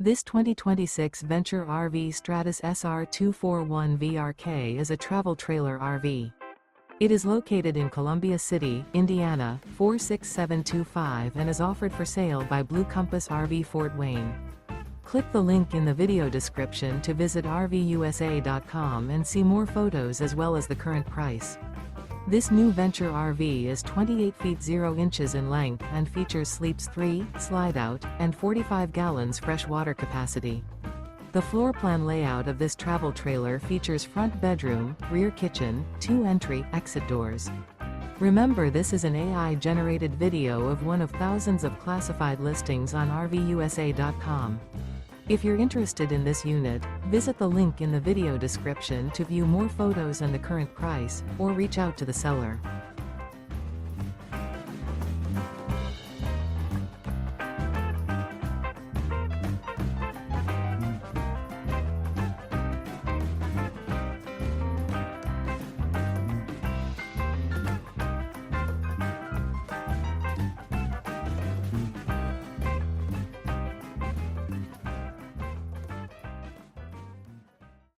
This 2026 Venture RV Stratus SR241VRK is a travel trailer RV. It is located in Columbia City, Indiana, 46725 and is offered for sale by Blue Compass RV Fort Wayne. Click the link in the video description to visit RVUSA.com and see more photos as well as the current price. This new Venture RV is 28 feet 0 inches in length and features sleeps 3, Slideout, and 45 gallons fresh water capacity. The floor plan layout of this travel trailer features front bedroom, rear kitchen, 2 entry/exit doors. Remember, this is an AI-generated video of one of thousands of classified listings on RVUSA.com. If you're interested in this unit, visit the link in the video description to view more photos and the current price, or reach out to the seller.